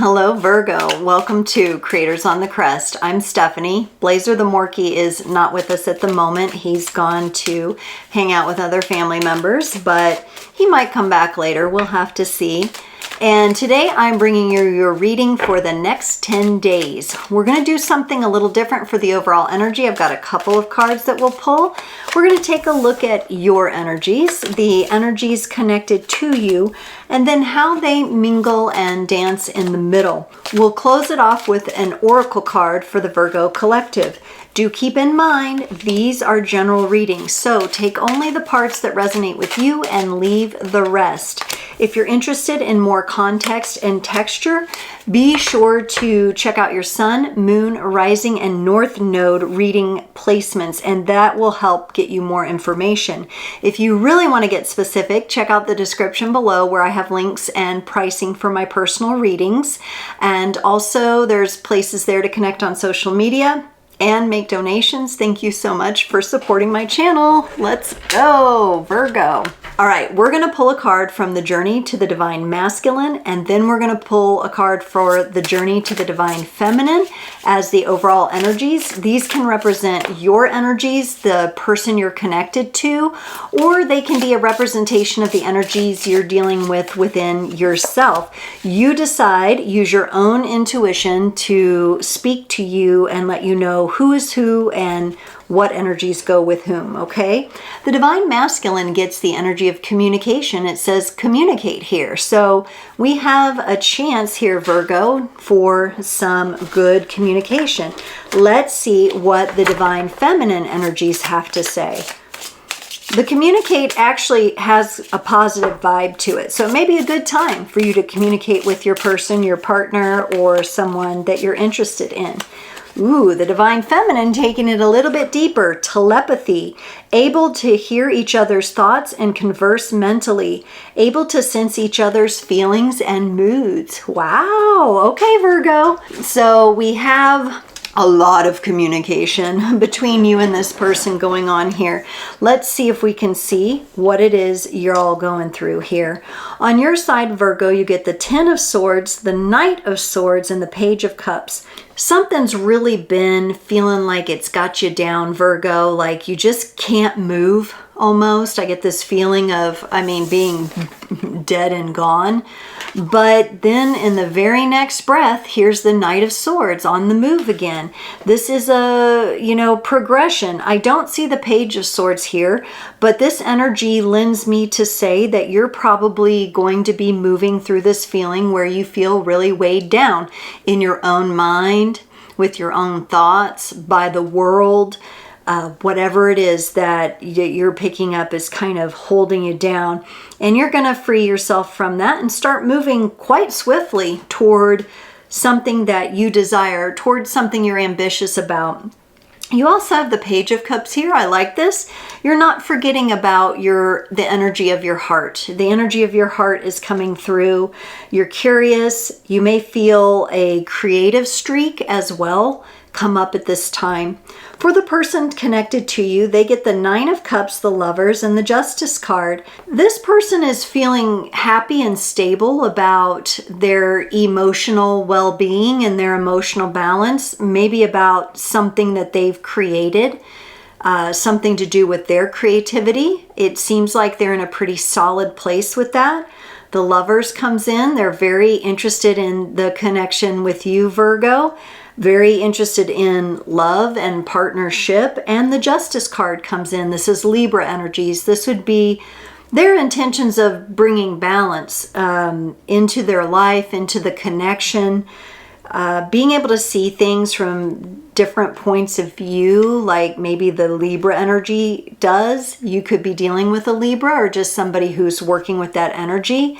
Hello Virgo, welcome to Creators on the Crest. I'm Stephanie. Blazer the Morkie is not with us at the moment. He's gone to hang out with other family members, but he might come back later. We'll have to see. And today I'm bringing you your reading for the next 10 days. We're going to do something a little different for the overall energy. I've got a couple of cards that we'll pull. We're going to take a look at your energies, the energies connected to you, and then how they mingle and dance in the middle. We'll close it off with an oracle card for the Virgo collective. Do keep in mind, these are general readings, so take only the parts that resonate with you and leave the rest. If you're interested in more context and texture, be sure to check out your sun, moon, rising, and north node reading placements, and that will help get you more information. If you really want to get specific, check out the description below where I have links and pricing for my personal readings. And also there's places there to connect on social media and make donations. Thank you so much for supporting my channel. Let's go, Virgo. All right, we're gonna pull a card from the Journey to the Divine Masculine, and then we're gonna pull a card for the Journey to the Divine Feminine as the overall energies. These can represent your energies, the person you're connected to, or they can be a representation of the energies you're dealing with within yourself. You decide, use your own intuition to speak to you and let you know who is who and what energies go with whom, okay? The Divine Masculine gets the energy of communication. It says communicate here. So we have a chance here, Virgo, for some good communication. Let's see what the Divine Feminine energies have to say. The communicate actually has a positive vibe to it. So it may be a good time for you to communicate with your person, your partner, or someone that you're interested in. Ooh, the Divine Feminine taking it a little bit deeper. Telepathy, able to hear each other's thoughts and converse mentally, able to sense each other's feelings and moods. Wow, okay, Virgo. So we have a lot of communication between you and this person going on here. Let's see if we can see what it is you're all going through here. On your side, Virgo, you get the Ten of Swords, the Knight of Swords, and the Page of Cups. Something's really been feeling like it's got you down, Virgo, like you just can't move almost. I get this feeling of, being dead and gone. But then in the very next breath, here's the Knight of Swords on the move again. This is a, progression. I don't see the Page of Swords here, but this energy lends me to say that you're probably going to be moving through this feeling where you feel really weighed down in your own mind, with your own thoughts, by the world. Whatever it is that you're picking up is kind of holding you down, and you're going to free yourself from that and start moving quite swiftly toward something that you desire, towards something you're ambitious about. You also have the Page of Cups here. I like this. You're not forgetting about the energy of your heart. The energy of your heart is coming through. You're curious. You may feel a creative streak as well come up at this time. For the person connected to you, they get the Nine of Cups, the Lovers, and the Justice card. This person is feeling happy and stable about their emotional well-being and their emotional balance, maybe about something that they've created, something to do with their creativity. It seems like they're in a pretty solid place with that. The Lovers comes in. They're very interested in the connection with you, Virgo. Very interested in love and partnership. And the Justice card comes in. This is Libra energies. This would be their intentions of bringing balance into their life, into the connection, being able to see things from different points of view, like maybe the Libra energy does. You could be dealing with a Libra or just somebody who's working with that energy.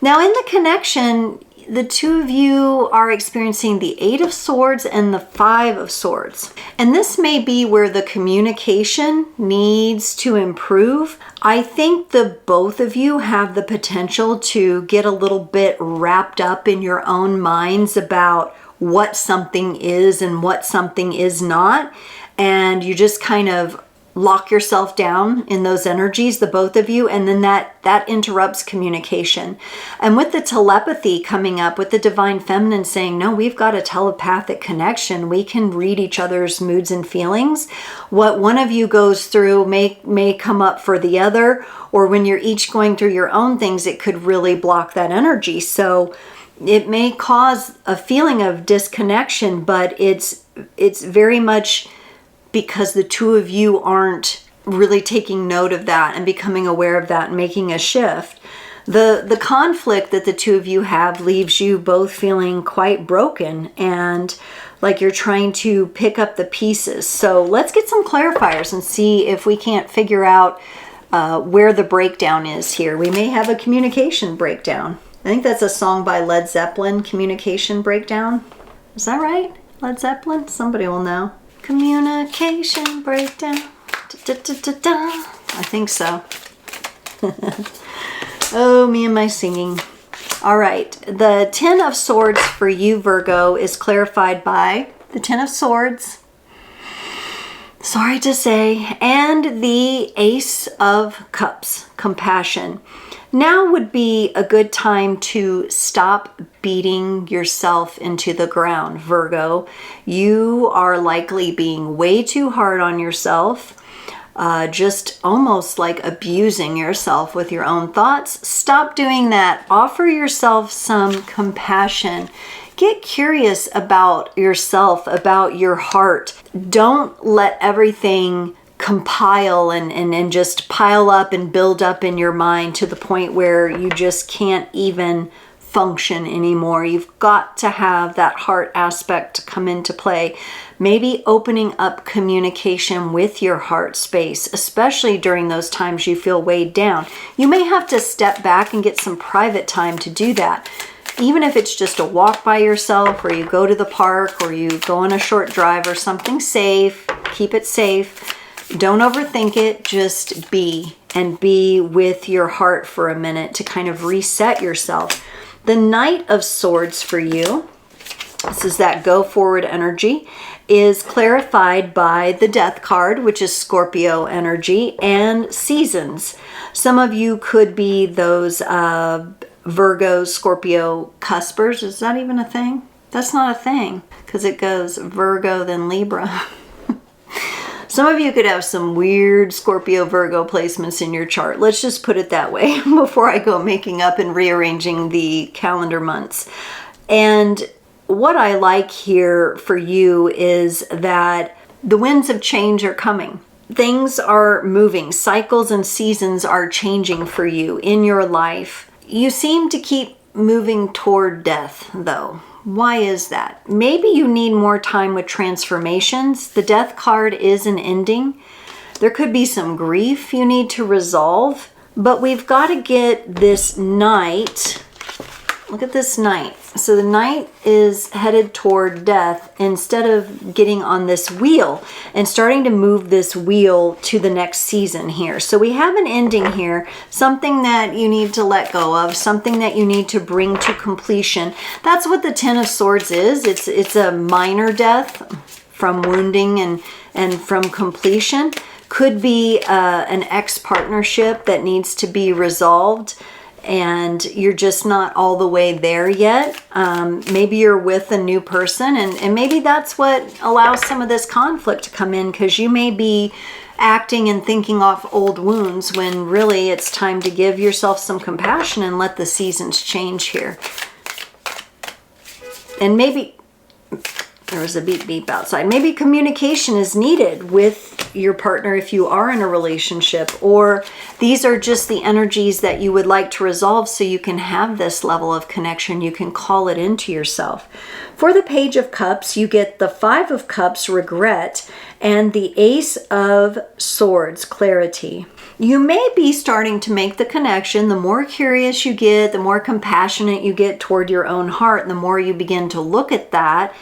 Now in the connection, the two of you are experiencing the Eight of Swords and the Five of Swords. And this may be where the communication needs to improve. I think the both of you have the potential to get a little bit wrapped up in your own minds about what something is and what something is not. And you just kind of lock yourself down in those energies, the both of you, and then that interrupts communication. And with the telepathy coming up, with the divine feminine saying, no, we've got a telepathic connection. We can read each other's moods and feelings. What one of you goes through may come up for the other, or when you're each going through your own things, it could really block that energy. So it may cause a feeling of disconnection, but it's very much because the two of you aren't really taking note of that and becoming aware of that and making a shift. The conflict that the two of you have leaves you both feeling quite broken and like you're trying to pick up the pieces. So let's get some clarifiers and see if we can't figure out where the breakdown is here. We may have a communication breakdown. I think that's a song by Led Zeppelin, Communication Breakdown. Is that right? Led Zeppelin? Somebody will know. Communication breakdown. Da, da, da, da, da. I think so. Oh, me and my singing. All right. The 10 of Swords for you, Virgo, is clarified by the 10 of Swords. Sorry to say. And the Ace of Cups, compassion. Now would be a good time to stop beating yourself into the ground, Virgo. You are likely being way too hard on yourself, just almost like abusing yourself with your own thoughts. Stop doing that. Offer yourself some compassion. Get curious about yourself, about your heart. Don't let everything compile and just pile up and build up in your mind to the point where you just can't even function anymore. You've got to have that heart aspect come into play. Maybe opening up communication with your heart space, especially during those times you feel weighed down. You may have to step back and get some private time to do that. Even if it's just a walk by yourself, or you go to the park, or you go on a short drive or something safe, keep it safe. Don't overthink it, just be, and be with your heart for a minute to kind of reset yourself. The Knight of Swords for you, this is that go forward energy, is clarified by the Death card, which is Scorpio energy, and seasons. Some of you could be those Virgo, Scorpio cuspers. Is that even a thing? That's not a thing, because it goes Virgo, then Libra. Some of you could have some weird Scorpio Virgo placements in your chart. Let's just put it that way before I go making up and rearranging the calendar months. And what I like here for you is that the winds of change are coming. Things are moving. Cycles and seasons are changing for you in your life. You seem to keep moving toward death, though. Why is that? Maybe you need more time with transformations. The Death card is an ending. There could be some grief you need to resolve, but we've got to get this Knight. Look at this Knight. So the Knight is headed toward death instead of getting on this wheel and starting to move this wheel to the next season here. So we have an ending here, something that you need to let go of, something that you need to bring to completion. That's what the 10 of Swords is. It's a minor death from wounding and from completion. Could be an ex-partnership that needs to be resolved, and you're just not all the way there yet. Maybe you're with a new person, and maybe that's what allows some of this conflict to come in, because you may be acting and thinking off old wounds when really it's time to give yourself some compassion and let the seasons change here. And maybe there was a beep beep outside. Maybe communication is needed with your partner if you are in a relationship, or these are just the energies that you would like to resolve so you can have this level of connection. You can call it into yourself. For the Page of Cups, you get the 5 of Cups, regret, and the Ace of Swords, clarity. You may be starting to make the connection. The more curious you get, the more compassionate you get toward your own heart, the more you begin to look at that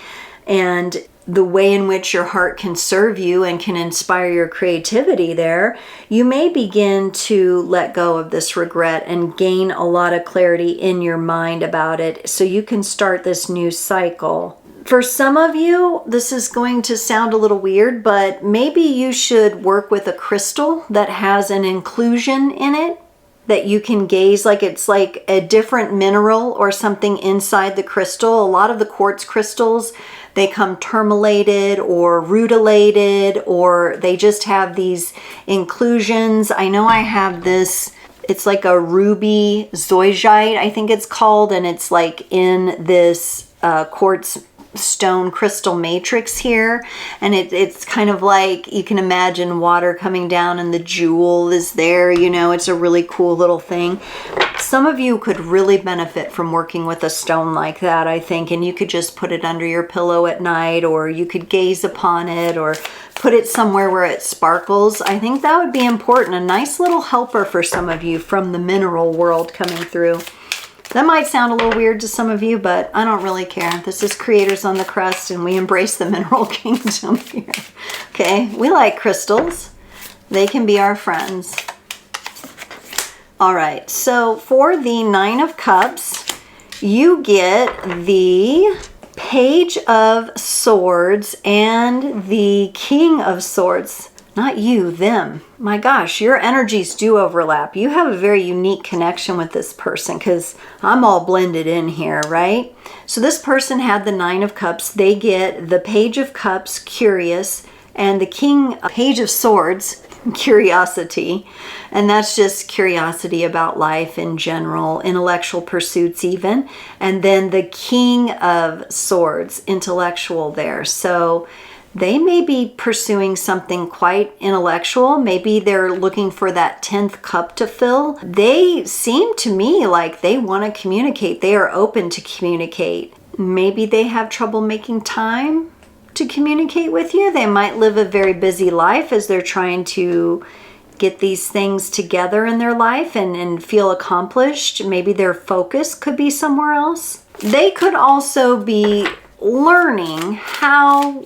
and the way in which your heart can serve you and can inspire your creativity there, you may begin to let go of this regret and gain a lot of clarity in your mind about it so you can start this new cycle. For some of you, this is going to sound a little weird, but maybe you should work with a crystal that has an inclusion in it that you can gaze, like it's like a different mineral or something inside the crystal. A lot of the quartz crystals, they come tourmalated or rutilated, or they just have these inclusions. I know I have this, it's like a ruby zoyite, I think it's called, and it's like in this quartz stone crystal matrix here, and it's kind of like, you can imagine water coming down and the jewel is there, you know. It's a really cool little thing. Some of you could really benefit from working with a stone like that, I think, and you could just put it under your pillow at night, or you could gaze upon it, or put it somewhere where it sparkles. I think that would be important. A nice little helper for some of you from the mineral world coming through. That might sound a little weird to some of you, but I don't really care. This is Creators on the Crest, and we embrace the mineral kingdom here. Okay, we like crystals. They can be our friends. All right, so for the Nine of Cups, you get the Page of Swords and the King of Swords. Not you, them. My gosh, your energies do overlap. You have a very unique connection with this person, because I'm all blended in here, right? So this person had the Nine of Cups. They get the Page of Cups, curious, and the Page of Swords, curiosity. And that's just curiosity about life in general, intellectual pursuits even. And then the King of Swords, intellectual there. So they may be pursuing something quite intellectual. Maybe they're looking for that 10th cup to fill. They seem to me like they want to communicate. They are open to communicate. Maybe they have trouble making time to communicate with you. They might live a very busy life as they're trying to get these things together in their life and feel accomplished. Maybe their focus could be somewhere else. They could also be learning how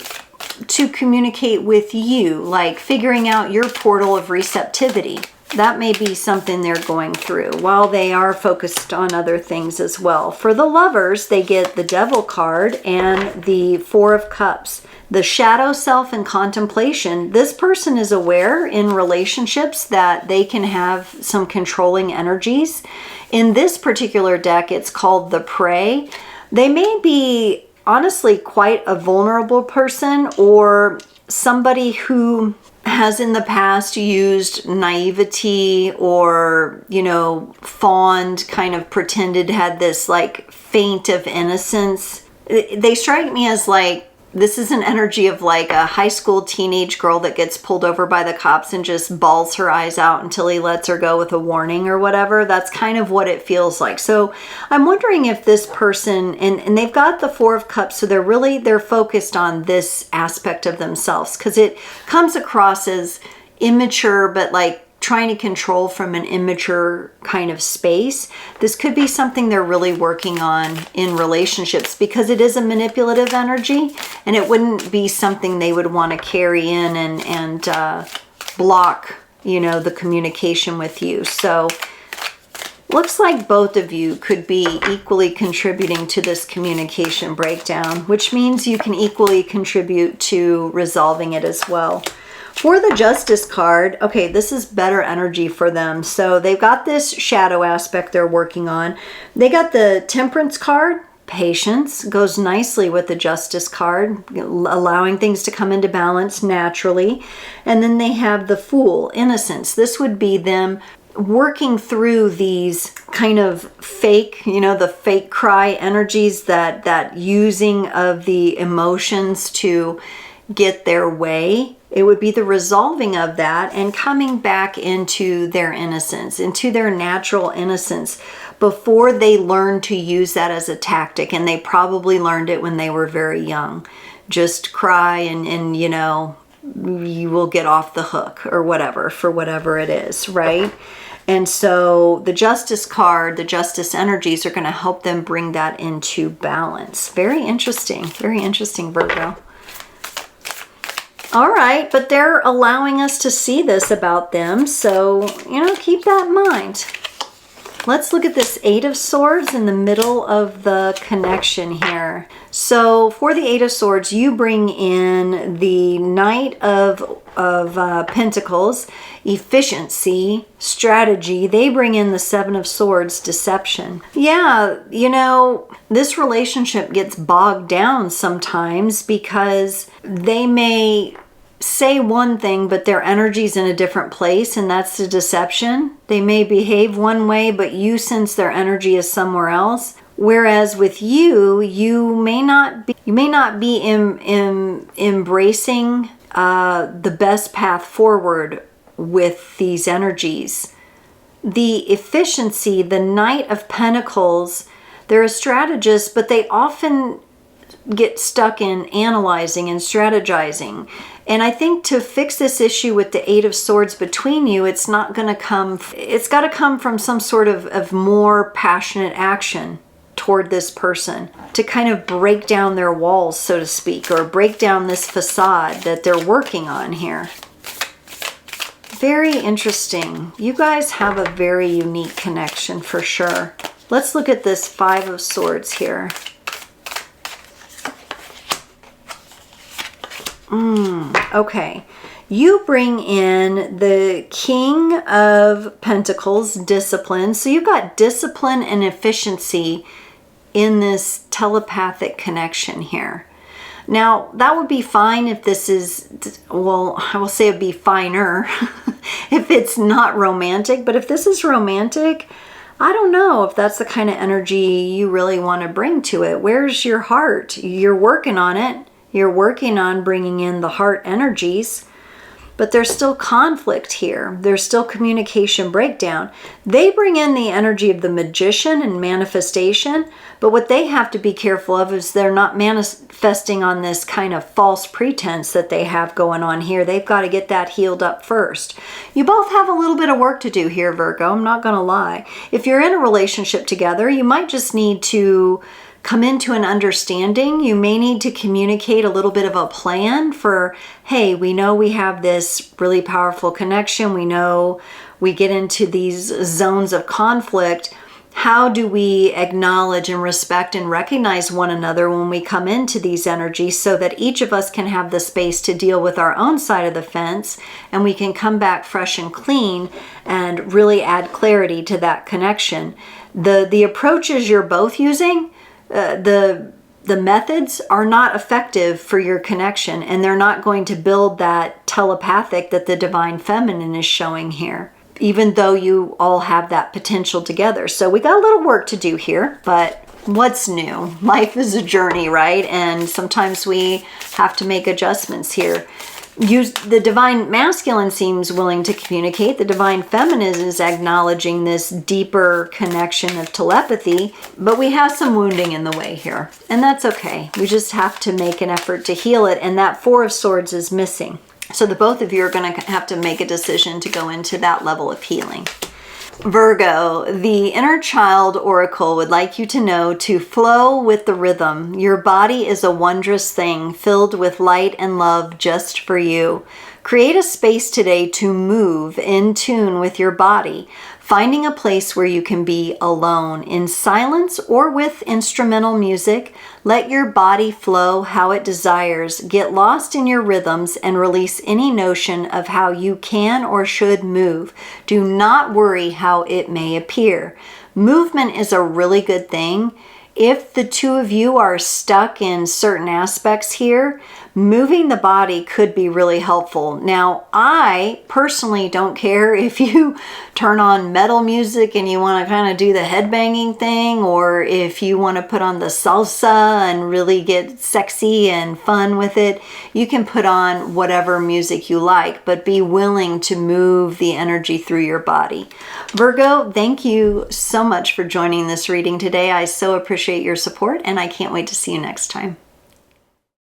to communicate with you, like figuring out your portal of receptivity. That may be something they're going through while they are focused on other things as well. For the lovers, they get the Devil card and the Four of Cups. The shadow self and contemplation. This person is aware in relationships that they can have some controlling energies. In this particular deck, it's called the Prey. They may be honestly quite a vulnerable person, or somebody who has in the past used naivety or, you know, fawned, kind of pretended, had this like feint of innocence. They strike me as like, this is an energy of like a high school teenage girl that gets pulled over by the cops and just bawls her eyes out until he lets her go with a warning or whatever. That's kind of what it feels like. So I'm wondering if this person, and they've got the Four of Cups, so they're focused on this aspect of themselves, because it comes across as immature, but like trying to control from an immature kind of space. This could be something they're really working on in relationships, because it is a manipulative energy, and it wouldn't be something they would want to carry in and block, you know, the communication with you. So looks like both of you could be equally contributing to this communication breakdown, which means you can equally contribute to resolving it as well. For the Justice card, okay, this is better energy for them. So they've got this shadow aspect they're working on. They got the Temperance card. Patience goes nicely with the Justice card, allowing things to come into balance naturally. And then they have the Fool, innocence. This would be them working through these kind of fake, you know, the fake cry energies, that using of the emotions to get their way. It would be the resolving of that and coming back into their innocence, into their natural innocence, before they learn to use that as a tactic. And they probably learned it when they were very young. Just cry and you know, you will get off the hook or whatever, for whatever it is, right? And so the Justice card, the Justice energies are going to help them bring that into balance. Very interesting, Virgo. All right, but they're allowing us to see this about them, so, you know, keep that in mind. Let's look at this Eight of Swords in the middle of the connection here. So for the Eight of Swords, you bring in the Knight of Pentacles, efficiency, strategy. They bring in the Seven of Swords, deception. Yeah, you know, this relationship gets bogged down sometimes because they may say one thing, but their energy's in a different place, and that's the deception. They may behave one way, but you sense their energy is somewhere else. Whereas with you, you may not be embracing the best path forward with these energies. The efficiency, the Knight of Pentacles, they're a strategist, but they often get stuck in analyzing and strategizing. And I think to fix this issue with the Eight of Swords between you, it's got to come from some sort of more passionate action toward this person to kind of break down their walls, so to speak, or break down this facade that they're working on here. Very interesting. You guys have a very unique connection for sure. Let's look at this Five of Swords here. Okay. You bring in the King of Pentacles, discipline. So you've got discipline and efficiency in this telepathic connection here. Now, that would be fine if this is, well, I will say it'd be finer if it's not romantic. But if this is romantic, I don't know if that's the kind of energy you really want to bring to it. Where's your heart? You're working on it. You're working on bringing in the heart energies, but there's still conflict here. There's still communication breakdown. They bring in the energy of the Magician and manifestation, but what they have to be careful of is they're not manifesting on this kind of false pretense that they have going on here. They've got to get that healed up first. You both have a little bit of work to do here, Virgo. I'm not going to lie. If you're in a relationship together, you might just need to come into an understanding. You may need to communicate a little bit of a plan for, hey, we know we have this really powerful connection. We know we get into these zones of conflict. How do we acknowledge and respect and recognize one another when we come into these energies so that each of us can have the space to deal with our own side of the fence and we can come back fresh and clean and really add clarity to that connection. The approaches you're both using, the methods are not effective for your connection, and they're not going to build that telepathic that the divine feminine is showing here, even though you all have that potential together. So we got a little work to do here, but what's new? Life is a journey, right? And sometimes we have to make adjustments here. The divine masculine seems willing to communicate. The divine feminine is acknowledging this deeper connection of telepathy, but we have some wounding in the way here, and that's okay. We just have to make an effort to heal it, and that Four of Swords is missing. So the both of you are going to have to make a decision to go into that level of healing. Virgo, the inner child oracle would like you to know to flow with the rhythm. Your body is a wondrous thing filled with light and love just for you. Create a space today to move in tune with your body, finding a place where you can be alone, in silence or with instrumental music. Let your body flow how it desires. Get lost in your rhythms and release any notion of how you can or should move. Do not worry how it may appear. Movement is a really good thing. If the two of you are stuck in certain aspects here, moving the body could be really helpful. Now, I personally don't care if you turn on metal music and you want to kind of do the headbanging thing, or if you want to put on the salsa and really get sexy and fun with it. You can put on whatever music you like, but be willing to move the energy through your body. Virgo, thank you so much for joining this reading today. I so appreciate your support, and I can't wait to see you next time.